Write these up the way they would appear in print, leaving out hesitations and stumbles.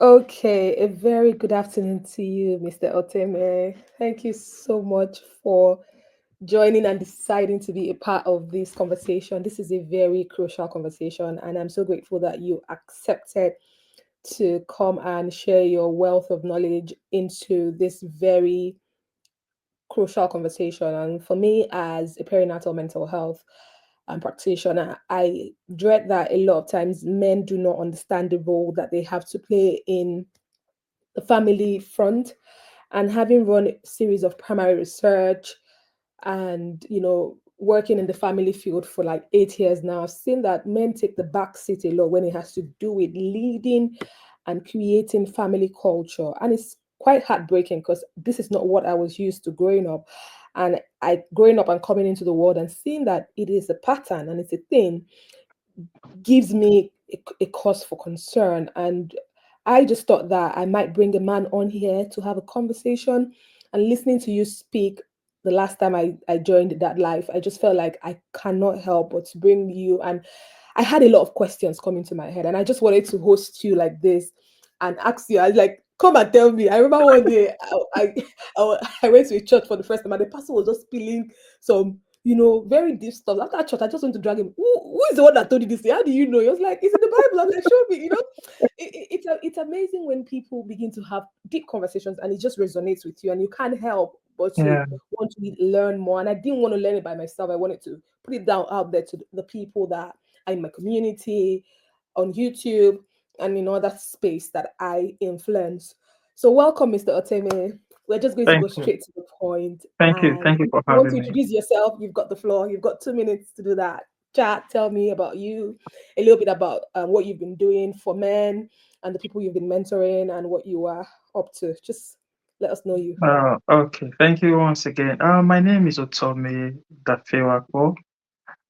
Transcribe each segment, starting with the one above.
Okay, a very good afternoon to you, Mr. Oteme. Thank you so much for joining and deciding to be a part of this conversation. This is a very crucial conversation, and I'm so grateful that you accepted to come and share your wealth of knowledge into this very crucial conversation. And for me, as a perinatal mental health practitioner, I dread that a lot of times men do not understand the role that they have to play in the family front. And having run a series of primary research and working in the family field for like 8 years now, I've seen that men take the back seat a lot when it has to do with leading and creating family culture. And it's quite heartbreaking because this is not what I was used to growing up. And I growing up and coming into the world and seeing that it is a pattern and it's a thing gives me a cause for concern. And I just thought that I might bring a man on here to have a conversation. And listening to you speak the last time I joined that life, I just felt like I cannot help but to bring you. And I had a lot of questions coming to my head, and I just wanted to host you like this and ask you. I was like, come and tell me. I remember one day I went to a church for the first time, and the pastor was just spilling some very deep stuff. After church, I just went to drag him. Who is the one that told you this? How do you know? He was like, it's in the Bible. I'm like, show me. It's amazing when people begin to have deep conversations and it just resonates with you, and you can't help but to Yeah. want to learn more. And I didn't want to learn it by myself. I wanted to put it down out there to the people that are in my community, on YouTube, and in other space that I influence. So welcome, Mr. Oteme. We're just going to Thank go you. straight to the point. Thank you. And Thank you if for you want having to me. introduce yourself, you've got the floor. You've got 2 minutes to do that. Chat, tell me about you, a little bit about what you've been doing for men and the people you've been mentoring and what you are up to. Just let us know you. Okay. Thank you once again. My name is Otome Dafewako,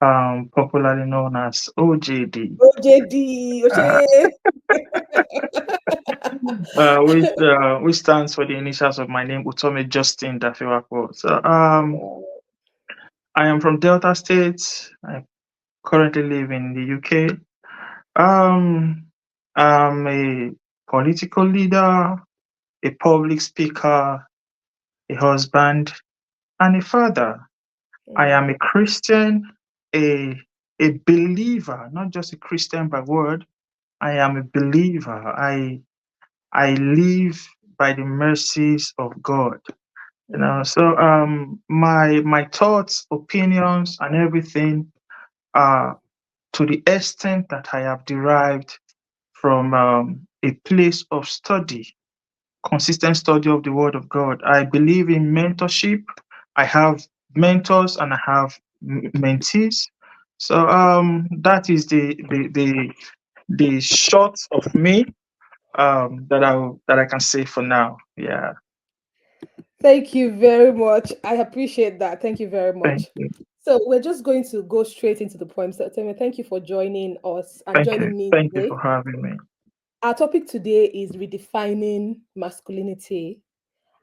popularly known as OJD, OJD, uh, Oshe. which stands for the initials of my name, Otome Justin Dafewako. I am from Delta State. I currently live in the UK. Um, I'm a political leader, a public speaker, a husband, and a father. I am a Mm, Christian, a a believer, not just a Christian by word. I am a believer. I live by the mercies of God. mm, My thoughts, opinions, and everything are to the extent that I have derived from a place of study, consistent study of the Word of God. I believe in mentorship. I have mentors and I have mentees. That is the short of me that I can say for now. Yeah, Thank you very much. I appreciate that. Thank you very thank much. you, So we're just going to go straight into the point. So Temi, thank you for joining us and thank you, joining me thank you today. for having me. Our topic today is redefining masculinity.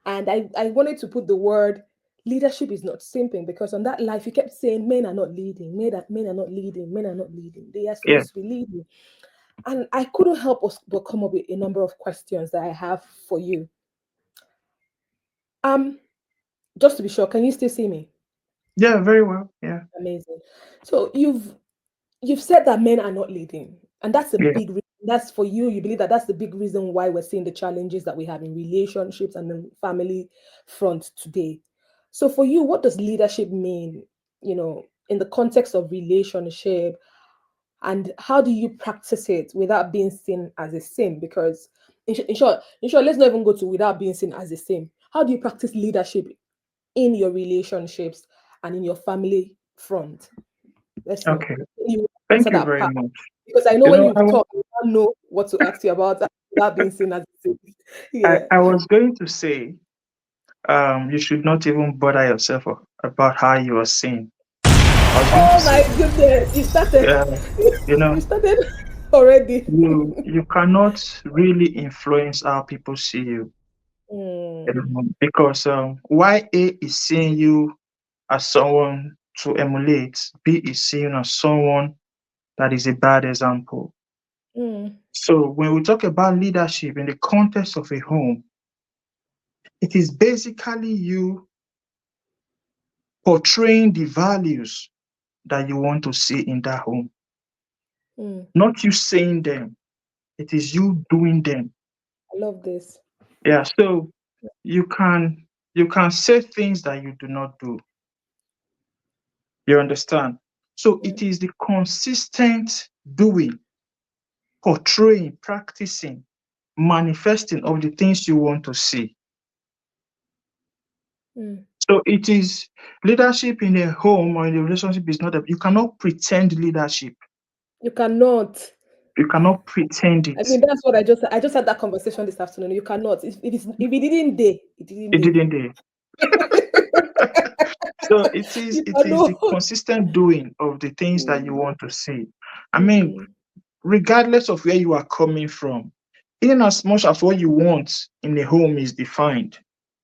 And I wanted to put the word leadership is not simping, because on that life you kept saying men are not leading, men are not leading, men are not leading. They are Yeah, supposed to be leading. And I couldn't help us but come up with a number of questions that I have for you. Um, just to be sure, can you still see me? yeah, very well. Yeah, Amazing. So you've said that men are not leading, and that's a yeah, big that's for you. You believe that that's the big reason why we're seeing the challenges that we have in relationships and the family front today. So for you, what does leadership mean, in the context of relationship, and how do you practice it without being seen as a sin? Because in short, let's not even go to without being seen as a sin. How do you practice leadership in your relationships and in your family front? Let's know. okay. You answer Thank you that very part, much. because I know You when know, you've talked, I don't know what to ask you about without being seen as a yeah. I was going to say, you should not even bother yourself about how you are seen. I was going to Oh say, my goodness, you started. yeah, you know, You started already. you cannot really influence how people see you, Mm, because why A is seeing you as someone to emulate, B is seeing you as someone that is a bad example. mm, So when we talk about leadership in the context of a home, it is basically you portraying the values that you want to see in that home. Mm. Not you saying them, it is you doing them. I love this. Yeah, so you can you can say things that you do not do. You understand? So it Mm. is the consistent doing, portraying, practicing, manifesting of the things you want to see. Mm. So it is leadership in a home or in a relationship is not that you cannot pretend leadership. You cannot. You cannot pretend I it. mean, that's what I just had that conversation this afternoon. You cannot. If it didn't day, it didn't It day. didn't there. So You it is the cannot. consistent doing of the things that you Mm. want to see. I mean, Mm. regardless of where you are coming from, in as much as what you want in a home is defined,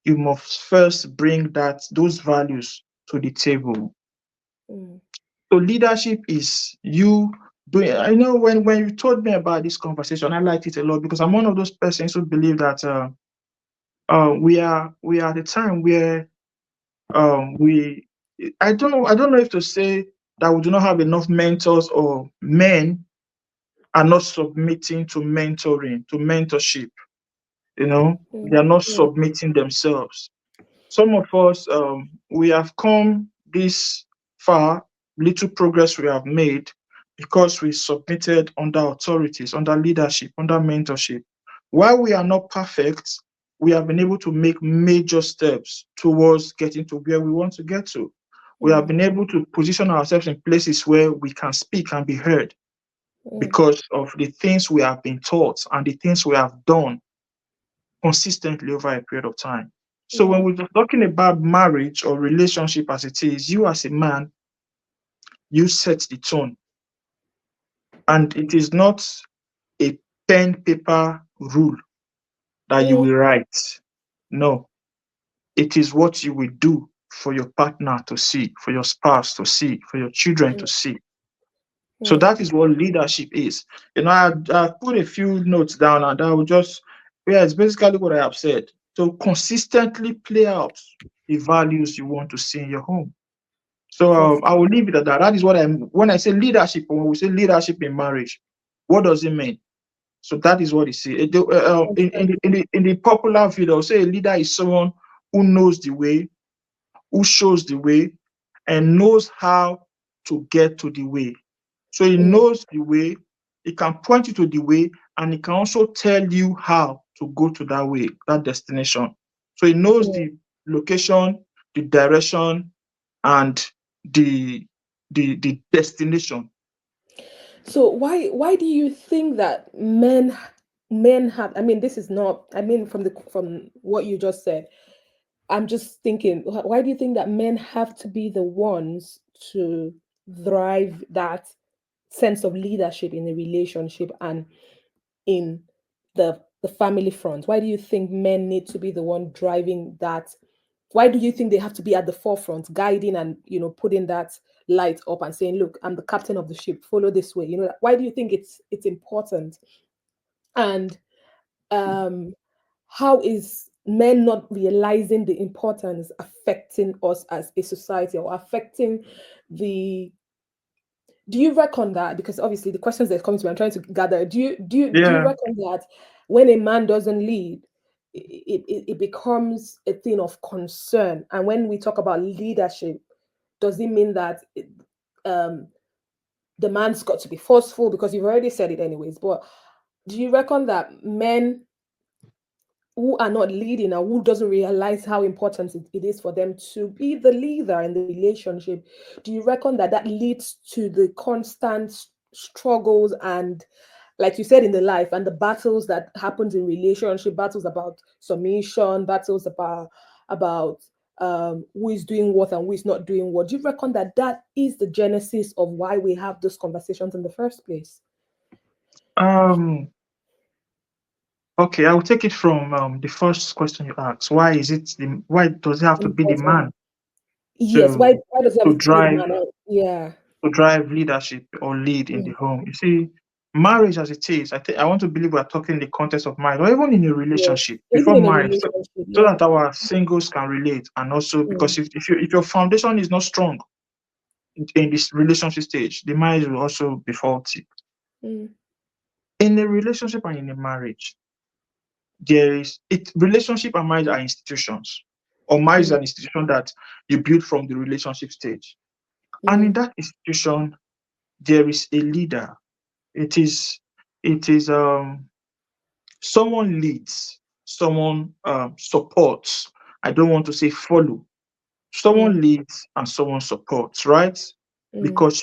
you must first bring those values to the table. Mm. So leadership is you doing. I know when you told me about this conversation, I liked it a lot because I'm one of those persons who believe that we are at a time where we I don't know if to say that we do not have enough mentors or men are not submitting to mentoring, to mentorship. You know, they Mm. are not Mm. submitting themselves. Some of us, we have come this far, little progress we have made because we submitted under authorities, under leadership, under mentorship. While we are not perfect, we have been able to make major steps towards getting to where we want to get to. We have Mm. been able to position ourselves in places where we can speak and be heard Mm. because of the things we have been taught and the things we have done consistently over a period of time. So when Mm. we're talking about marriage or relationship as it is, you as a man, you set the tone. And it is not a pen paper rule that you Mm. will write. No, it is what you will do for your partner to see, for your spouse to see, for your children to Mm. see. So Mm. that is what leadership is. You know, I put a few notes down and I will just, yeah, it's basically what I have said. So consistently play out the values you want to see in your home. So I will leave it at that. That is what when I say leadership, or when we say leadership in marriage, what does it mean? So that is what it is. In the popular view, they'll say a leader is someone who knows the way, who shows the way, and knows how to get to the way. So he Mm. knows the way, he can point you to the way, and he can also tell you how to go to that way, that destination. So he knows Mm. the location, the direction, and the the destination. So why do you think that men have, I mean, this is not, I mean, from what you just said, I'm just thinking, why do you think that men have to be the ones to drive that sense of leadership in a relationship and in the family front? Why do you think men need to be the one driving that? Why do you think they have to be at the forefront, guiding and, putting that light up and saying, "Look, I'm the captain of the ship. Follow this way." Why do you think it's important? And um, how is men not realizing the importance affecting us as a society or affecting the do you reckon that, because obviously the questions that come to me, I'm trying to gather, do you Yeah. reckon that when a man doesn't lead, it becomes a thing of concern? And when we talk about leadership, does it mean that um the man's got to be forceful? Because you've already said it anyways, but do you reckon that men who are not leading and who doesn't realize how important it is for them to be the leader in the relationship, do you reckon that that leads to the constant struggles and, like you said, in the life and the battles that happens in relationship, battles about submission, battles about who is doing what and who is not doing what? Do you reckon that that is the genesis of why we have those conversations in the first place? Um. Okay, I will take it from the first question you asked. Why does it have to be the Important. man Yes, to why does it to have to be the drive man? Yeah. to drive leadership or lead in the Mm. home? You see, marriage as it is, I think I want to believe we're talking in the context of marriage or even in a Yes. relationship Even before in a marriage, relationship, so yeah. that our singles can relate. And also because Mm, if your foundation is not strong in this relationship stage, the marriage will also be faulty. mm, In a relationship and in a marriage, there is it relationship and marriage are institutions, or marriage is mm, an institution that you build from the relationship stage. And in mm, that institution, there is a leader. It is it is someone leads, someone supports. I don't want to say follow. Someone mm, leads and someone supports, right? mm, Because